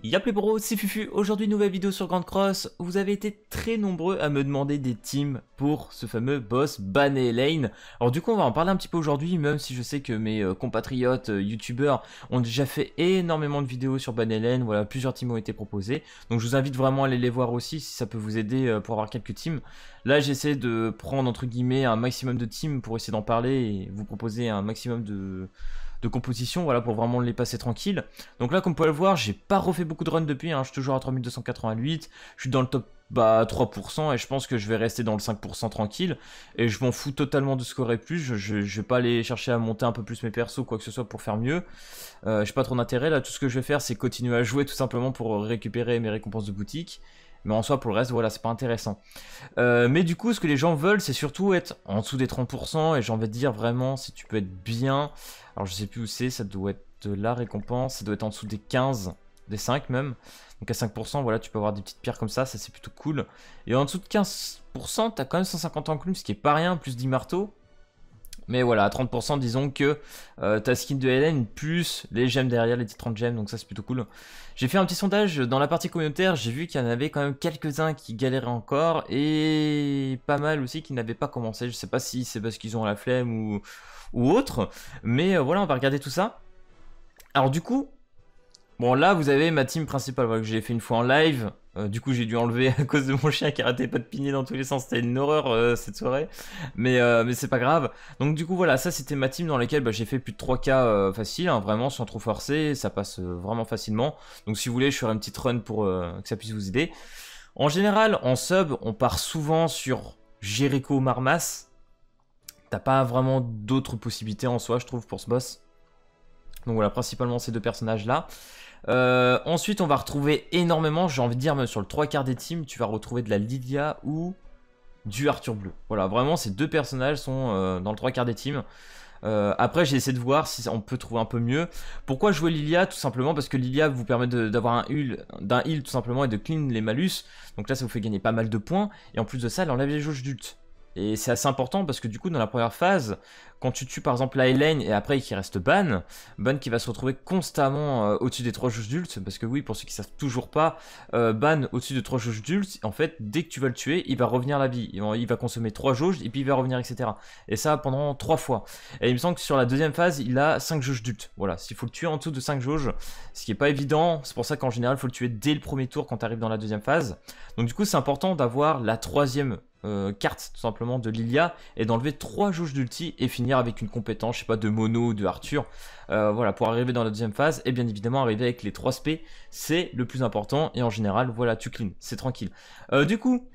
Y'a plus bro, c'est Fufu. Aujourd'hui, nouvelle vidéo sur Grand Cross. Vous avez été très nombreux à me demander des teams pour ce fameux boss Ban et Lane. Alors du coup, on va en parler un petit peu aujourd'hui, même si je sais que mes compatriotes youtubeurs ont déjà fait énormément de vidéos sur Ban et Lane. Voilà, plusieurs teams ont été proposés. Donc je vous invite vraiment à aller les voir aussi si ça peut vous aider pour avoir quelques teams. Là, j'essaie de prendre entre guillemets un maximum de teams pour essayer d'en parler et vous proposer un maximum de composition, voilà, pour vraiment les passer tranquille. Donc là, comme vous pouvez le voir, j'ai pas refait beaucoup de runs depuis, hein, je suis toujours à 3288, je suis dans le top 3% et je pense que je vais rester dans le 5% tranquille, et je m'en fous totalement de ce qu'il y aurait plus, je vais pas aller chercher à monter un peu plus mes persos, quoi que ce soit pour faire mieux, j'ai pas trop d'intérêt, là tout ce que je vais faire c'est continuer à jouer tout simplement pour récupérer mes récompenses de boutique. Mais en soi, pour le reste, voilà, c'est pas intéressant. Mais du coup, ce que les gens veulent, c'est surtout être en dessous des 30%. Et j'ai envie de dire vraiment, si tu peux être bien. Alors, je sais plus où c'est, ça doit être de la récompense. Ça doit être en dessous des 15, des 5 même. Donc à 5%, voilà, tu peux avoir des petites pierres comme ça c'est plutôt cool. Et en dessous de 15%, t'as quand même 150 enclumes, ce qui est pas rien, plus 10 marteaux. Mais voilà, à 30%, disons que ta skin de Hélène plus les gemmes derrière, les 30 gemmes, donc ça c'est plutôt cool. J'ai fait un petit sondage dans la partie communautaire, j'ai vu qu'il y en avait quand même quelques-uns qui galéraient encore, et pas mal aussi qui n'avaient pas commencé. Je sais pas si c'est parce qu'ils ont la flemme ou autre, mais voilà, on va regarder tout ça. Alors du coup, bon là vous avez ma team principale, voilà, que j'ai fait une fois en live. Du coup j'ai dû enlever à cause de mon chien qui arrêtait pas de pigner dans tous les sens, c'était une horreur cette soirée, mais c'est pas grave. Donc du coup voilà, ça c'était ma team dans laquelle j'ai fait plus de 3K facile, hein, vraiment sans trop forcer, ça passe vraiment facilement. Donc si vous voulez je ferai une petite run pour que ça puisse vous aider. En général en sub on part souvent sur Jericho Marmas, t'as pas vraiment d'autres possibilités en soi je trouve pour ce boss. Donc voilà, principalement ces deux personnages là. Ensuite on va retrouver énormément, j'ai envie de dire même sur le 3/4 des teams, tu vas retrouver de la Lilia ou du Arthur Bleu. Voilà, vraiment ces deux personnages sont dans le 3/4 des teams. Après j'ai essayé de voir si on peut trouver un peu mieux. Pourquoi jouer Lilia? Tout simplement parce que Lilia vous permet d'avoir d'un heal tout simplement et de clean les malus. Donc là ça vous fait gagner pas mal de points. Et en plus de ça elle enlève les jauges d'ult. Et c'est assez important parce que du coup dans la première phase, quand tu tues par exemple la Hélène et après qu'il reste Ban qui va se retrouver constamment au-dessus des 3 jauges d'ult, parce que oui, pour ceux qui savent toujours pas, Ban au-dessus de 3 jauges d'ult, en fait dès que tu vas le tuer, il va revenir à la vie, il va consommer 3 jauges et puis il va revenir, etc. Et ça pendant 3 fois. Et il me semble que sur la deuxième phase, il a 5 jauges d'ult. Voilà, s'il faut le tuer en dessous de 5 jauges, ce qui est pas évident, c'est pour ça qu'en général il faut le tuer dès le premier tour quand tu arrives dans la deuxième phase. Donc du coup c'est important d'avoir la troisième carte tout simplement de Lilia et d'enlever 3 jauges d'ulti et finir avec une compétence, je sais pas, de Mono ou de Arthur, voilà, pour arriver dans la deuxième phase et bien évidemment arriver avec les 3 SP, c'est le plus important et en général voilà, tu clean, c'est tranquille. Du coup,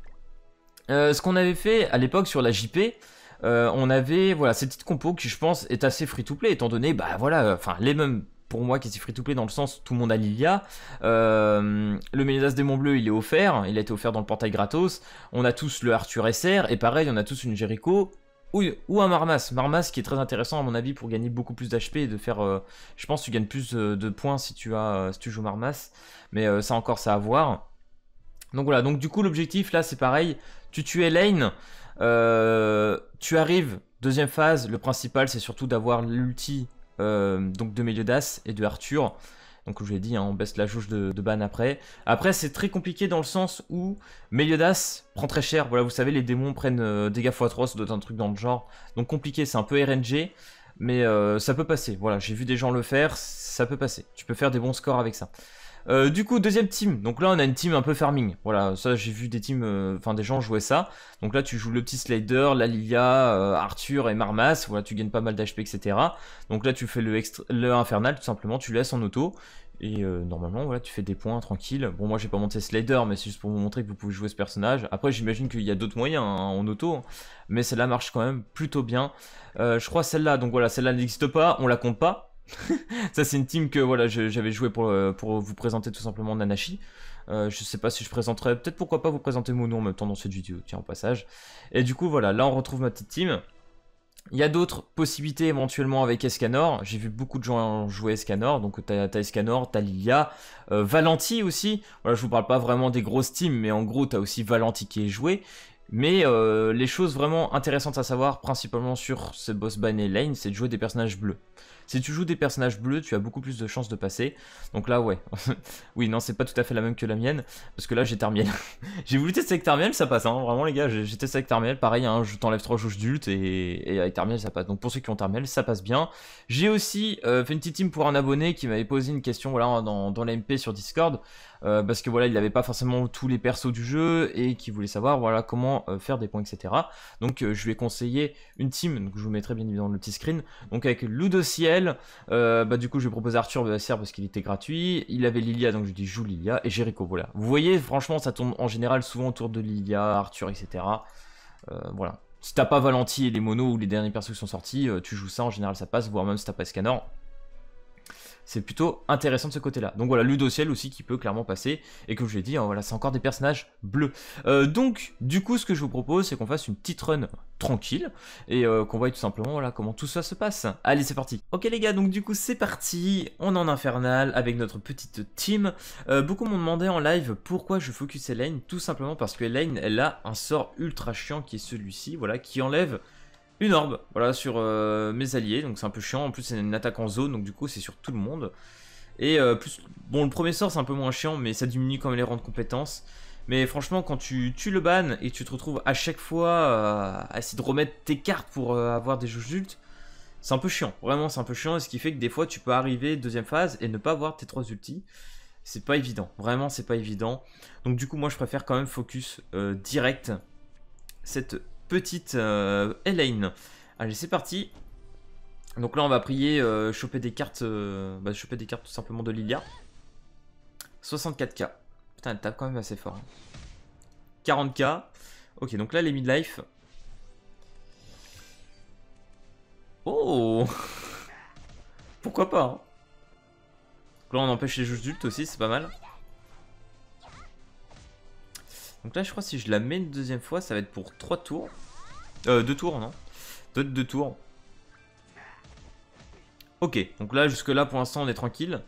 ce qu'on avait fait à l'époque sur la JP, on avait voilà cette petite compo qui je pense est assez free to play étant donné bah voilà, enfin les mêmes pour moi qui est free to play dans le sens tout le monde a Lilia. Le Mélidas Démon Bleu il est offert, il a été offert dans le portail gratos. On a tous le Arthur SR et pareil on a tous une Jericho ou un Marmas. Marmas qui est très intéressant à mon avis pour gagner beaucoup plus d'HP et de faire je pense que tu gagnes plus de points si tu joues Marmas, mais ça encore ça à voir. Donc voilà, donc du coup l'objectif là c'est pareil, tu tues Elaine, tu arrives, deuxième phase, le principal c'est surtout d'avoir l'ulti donc de Meliodas et de Arthur. Donc je vous l'ai dit, hein, on baisse la jauge de Ban après. Après c'est très compliqué dans le sens où Meliodas prend très cher. Voilà, vous savez les démons prennent dégâts x3, ça doit être un truc dans le genre. Donc compliqué, c'est un peu RNG. Mais ça peut passer, voilà, j'ai vu des gens le faire, ça peut passer. Tu peux faire des bons scores avec ça. Du coup, deuxième team. Donc là, on a une team un peu farming. Voilà, ça, j'ai vu des teams, enfin des gens jouer ça. Donc là, tu joues le petit Slider, la Lilia, Arthur et Marmas. Voilà, tu gagnes pas mal d'HP, etc. Donc là, tu fais le Infernal, tout simplement. Tu le laisses en auto. Et normalement, voilà, tu fais des points tranquille. Bon, moi, j'ai pas monté Slider, mais c'est juste pour vous montrer que vous pouvez jouer ce personnage. Après, j'imagine qu'il y a d'autres moyens hein, en auto. Mais celle-là marche quand même plutôt bien. Je crois celle-là, donc voilà, celle-là n'existe pas. On la compte pas. Ça c'est une team que voilà j'avais joué pour vous présenter tout simplement Nanashi. Je sais pas si je présenterai, peut-être pourquoi pas vous présenter Mono en même temps dans cette vidéo, tiens au passage. Et du coup voilà, là on retrouve ma petite team. Il y a d'autres possibilités éventuellement avec Escanor, j'ai vu beaucoup de gens jouer Escanor, donc t'as Escanor, t'as Lilia, Valenti aussi, voilà je vous parle pas vraiment des grosses teams, mais en gros t'as aussi Valenti qui est joué. Mais les choses vraiment intéressantes à savoir, principalement sur ce boss Ban et Lane, c'est de jouer des personnages bleus. Si tu joues des personnages bleus, tu as beaucoup plus de chances de passer. Donc là, ouais. Oui, non, c'est pas tout à fait la même que la mienne. Parce que là, j'ai Tarmiel. J'ai voulu tester avec Tarmiel, ça passe. Hein. Vraiment, les gars, j'ai testé avec Tarmiel. Pareil, hein, je t'enlève 3 jauges d'ult et avec Tarmiel, ça passe. Donc pour ceux qui ont Tarmiel, ça passe bien. J'ai aussi fait une petite team pour un abonné qui m'avait posé une question voilà, dans la MP sur Discord. Parce que voilà, il n'avait pas forcément tous les persos du jeu et qui voulait savoir voilà, comment faire des points, etc. Donc je lui ai conseillé une team, donc je vous mettrai bien évidemment le petit screen, donc avec Ludociel, du coup je lui ai proposé Arthur BSR parce qu'il était gratuit, il avait Lilia, donc je lui ai dit joue Lilia, et Jericho, voilà. Vous voyez, franchement ça tourne en général souvent autour de Lilia, Arthur, etc. Voilà. Si t'as pas Valenti et les monos ou les derniers persos qui sont sortis, tu joues ça, en général ça passe, voire même si t'as pas Scanner. C'est plutôt intéressant de ce côté-là. Donc voilà, Ludociel aussi qui peut clairement passer. Et comme je l'ai dit, hein, voilà, c'est encore des personnages bleus. Donc, du coup, ce que je vous propose, c'est qu'on fasse une petite run tranquille. Et qu'on voie tout simplement voilà, comment tout ça se passe. Allez, c'est parti. Ok les gars, donc du coup, c'est parti. On est en infernal avec notre petite team. Beaucoup m'ont demandé en live pourquoi je focus Elaine. Tout simplement parce que Elaine, elle a un sort ultra chiant qui est celui-ci. Voilà, qui enlève une orbe, voilà, sur mes alliés, donc c'est un peu chiant, en plus c'est une attaque en zone, donc du coup c'est sur tout le monde. Et plus, bon le premier sort c'est un peu moins chiant, mais ça diminue quand même les rangs de compétences. Mais franchement quand tu tues le ban et que tu te retrouves à chaque fois à essayer de remettre tes cartes pour avoir des jauges d'ult, c'est un peu chiant, vraiment c'est un peu chiant, et ce qui fait que des fois tu peux arriver deuxième phase et ne pas avoir tes 3 ultis. C'est pas évident, vraiment c'est pas évident. Donc du coup moi je préfère quand même focus direct cette petite Elaine. Allez, c'est parti. Donc là, on va prier choper des cartes choper des cartes tout simplement de Lilia. 64k. Putain, elle tape quand même assez fort. Hein. 40k. Ok, donc là, les midlife. Oh. Pourquoi pas hein. Donc là, on empêche les jauges d'ult aussi, c'est pas mal. Donc là, je crois que si je la mets une deuxième fois, ça va être pour 3 tours. 2 tours, non 2 tours. Ok, donc là, jusque là, pour l'instant, on est tranquille.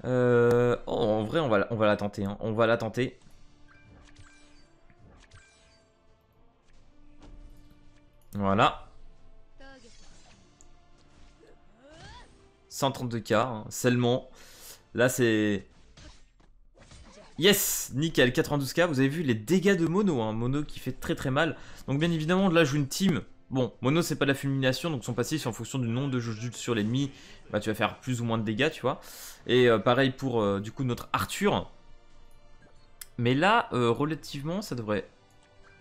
Oh, en vrai, on va la tenter. Hein. On va la tenter. Voilà. 132k, hein, seulement. Là, c'est... Yes, nickel, 92k, vous avez vu les dégâts de Mono, hein, Mono qui fait très très mal. Donc bien évidemment, là je joue une team. Bon, Mono c'est pas de la fulmination, donc son passif c'est en fonction du nombre de jauges d'ult sur l'ennemi. Bah tu vas faire plus ou moins de dégâts, tu vois. Et pareil pour du coup notre Arthur. Mais là, relativement, ça devrait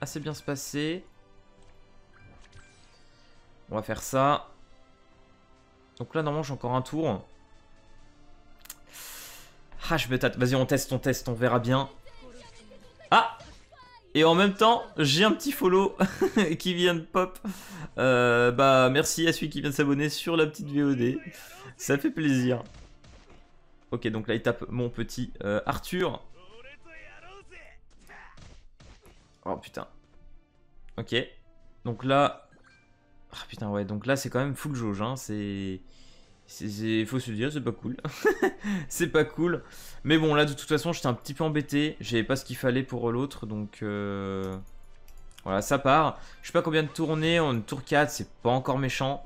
assez bien se passer. On va faire ça. Donc là, normalement j'ai encore un tour. Ah, je me tâte. Vas-y, on teste, on verra bien. Ah! Et en même temps, j'ai un petit follow qui vient de pop. Bah, merci à celui qui vient de s'abonner sur la petite VOD. Ça fait plaisir. Ok, donc là, il tape mon petit Arthur. Oh, putain. Ok. Donc là... Ah, putain, ouais. Donc là, c'est quand même full jauge, hein. C'est... Faut se dire, c'est pas cool. C'est pas cool. Mais bon, là, de toute façon, j'étais un petit peu embêté. J'avais pas ce qu'il fallait pour l'autre. Donc, voilà, ça part. Je sais pas combien de tours on est. On est tour 4. C'est pas encore méchant.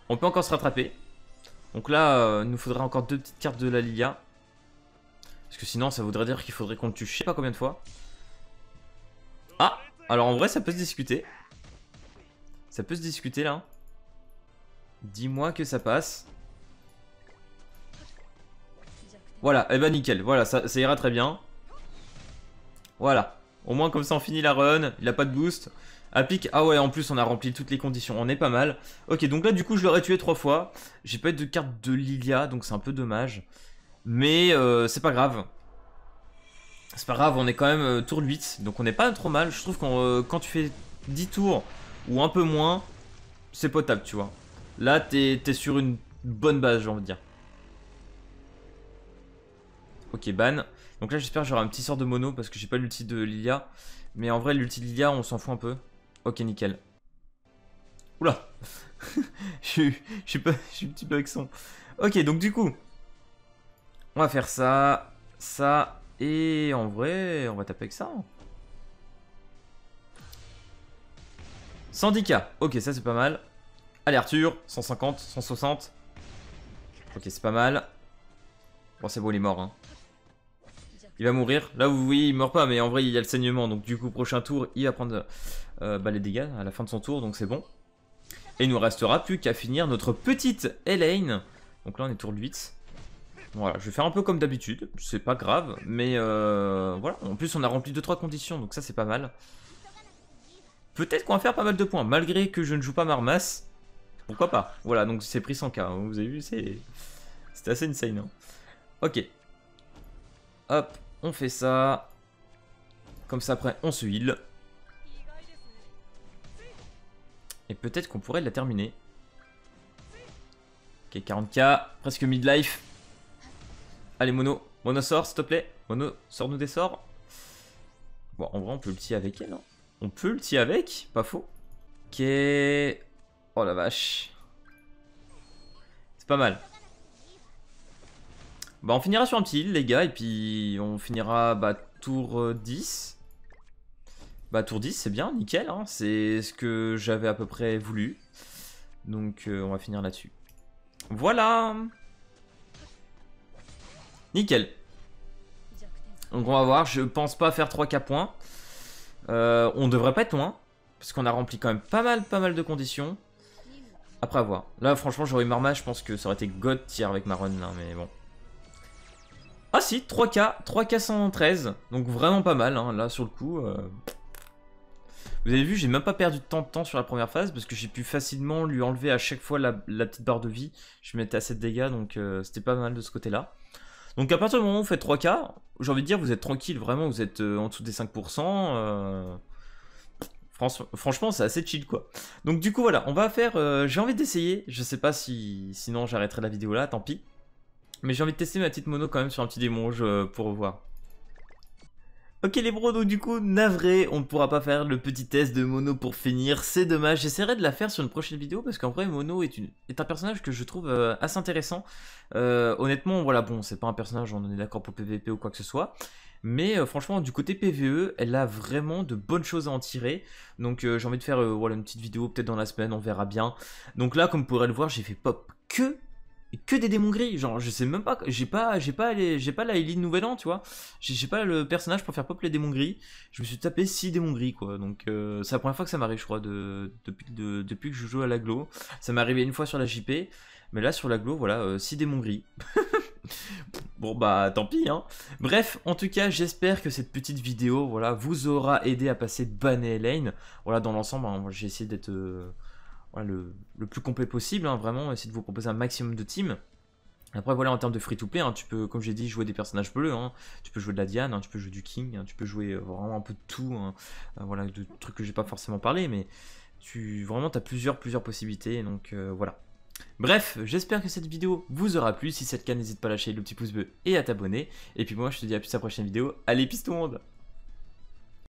On peut encore se rattraper. Donc là, il nous faudrait encore 2 petites cartes de la Lilia. Parce que sinon, ça voudrait dire qu'il faudrait qu'on le tue je sais pas combien de fois. Ah! Alors, en vrai, ça peut se discuter. Ça peut se discuter, là. Dis-moi que ça passe. Voilà, et bah nickel, voilà, ça ira très bien. Voilà, au moins comme ça on finit la run, il a pas de boost. À pic, ah ouais, en plus on a rempli toutes les conditions, on est pas mal. Ok, donc là du coup je l'aurais tué 3 fois. J'ai pas eu de carte de Lilia, donc c'est un peu dommage. Mais c'est pas grave. C'est pas grave, on est quand même tour 8, donc on est pas trop mal. Je trouve que quand tu fais 10 tours ou un peu moins, c'est potable, tu vois. Là, t'es sur une bonne base, j'ai envie de dire. Ok, ban. Donc là, j'espère que j'aurai un petit sort de mono parce que j'ai pas l'ulti de Lilia. Mais en vrai, l'ulti de Lilia, on s'en fout un peu. Ok, nickel. Oula. je suis un petit peu avec son. Ok, donc du coup, on va faire ça, ça, et en vrai, on va taper avec ça. 110k. Ok, ça c'est pas mal. Allez Arthur, 150, 160. Ok, c'est pas mal. Bon, c'est bon, il est mort. Hein. Il va mourir. Là, vous voyez, il meurt pas, mais en vrai, il y a le saignement. Donc, du coup, prochain tour, il va prendre les dégâts à la fin de son tour. Donc, c'est bon. Et il nous restera plus qu'à finir notre petite Elaine. Donc là, on est tour de 8. Voilà, je vais faire un peu comme d'habitude. C'est pas grave. Mais voilà. En plus, on a rempli 2-3 conditions. Donc, ça, c'est pas mal. Peut-être qu'on va faire pas mal de points. Malgré que je ne joue pas Marmas. Pourquoi pas. Voilà, donc c'est pris 100k. Hein. Vous avez vu, c'était assez insane. Hein. Ok. Hop. On fait ça. Comme ça, après, on se heal. Et peut-être qu'on pourrait la terminer. Ok, 40k. Presque midlife. Allez, Mono. Mono sort, s'il te plaît. Mono, sors-nous des sorts. Bon, en vrai, on peut ulti avec elle. Hein. On peut ulti avec. Pas faux. Ok. Oh la vache. C'est pas mal. Bah on finira sur un petit heal les gars et puis on finira tour 10. Bah tour 10 c'est bien, nickel hein. C'est ce que j'avais à peu près voulu. Donc on va finir là-dessus. Voilà. Nickel. Donc on va voir, je pense pas faire 3k points. On devrait pas être loin. Parce qu'on a rempli quand même pas mal de conditions. Après à voir. Là franchement j'aurais eu Marma, je pense que ça aurait été God tier avec ma run là, mais bon. Ah si, 3k 113, donc vraiment pas mal, hein, là sur le coup. Vous avez vu, j'ai même pas perdu de temps sur la première phase, parce que j'ai pu facilement lui enlever à chaque fois la petite barre de vie. Je mettais à 7 dégâts, donc c'était pas mal de ce côté-là. Donc à partir du moment où vous faites 3k, j'ai envie de dire, vous êtes tranquille, vraiment, vous êtes en dessous des 5%. Franchement, c'est assez chill, quoi. Donc du coup, voilà, on va faire... j'ai envie d'essayer, je sais pas si... Sinon, j'arrêterai la vidéo là, tant pis. Mais j'ai envie de tester ma petite mono quand même sur un petit démon pour voir. Ok les bros, donc du coup, navré, on ne pourra pas faire le petit test de mono pour finir, c'est dommage. J'essaierai de la faire sur une prochaine vidéo parce qu'en vrai, mono est un personnage que je trouve assez intéressant. Honnêtement, voilà, bon, c'est pas un personnage, on est d'accord pour PVP ou quoi que ce soit. Mais franchement, du côté PVE, elle a vraiment de bonnes choses à en tirer. Donc j'ai envie de faire voilà, une petite vidéo peut-être dans la semaine, on verra bien. Donc là, comme vous pourrez le voir, j'ai fait pop que des démons gris, genre je sais même pas, j'ai pas la Eileen Nouvel An, tu vois, j'ai pas le personnage pour faire pop les démons gris, je me suis tapé 6 démons gris quoi, donc c'est la première fois que ça m'arrive je crois, depuis que je joue à l'aglo, ça m'est arrivé une fois sur la JP, mais là sur l'aglo voilà, 6 démons gris, bon bah tant pis hein, bref en tout cas j'espère que cette petite vidéo voilà, vous aura aidé à passer Banner Elaine, voilà dans l'ensemble, hein, j'ai essayé d'être... Voilà, le plus complet possible, hein, vraiment, essayer de vous proposer un maximum de teams. Après voilà, en termes de free-to-play, hein, tu peux, comme j'ai dit, jouer des personnages bleus, hein, tu peux jouer de la Diane, hein, tu peux jouer du King, hein, tu peux jouer vraiment un peu de tout, hein, voilà, de trucs que j'ai pas forcément parlé, mais vraiment t'as plusieurs possibilités, donc voilà. Bref, j'espère que cette vidéo vous aura plu, si c'est le cas, n'hésite pas à lâcher le petit pouce bleu et à t'abonner, et puis moi je te dis à plus à la prochaine vidéo, allez peace tout le monde.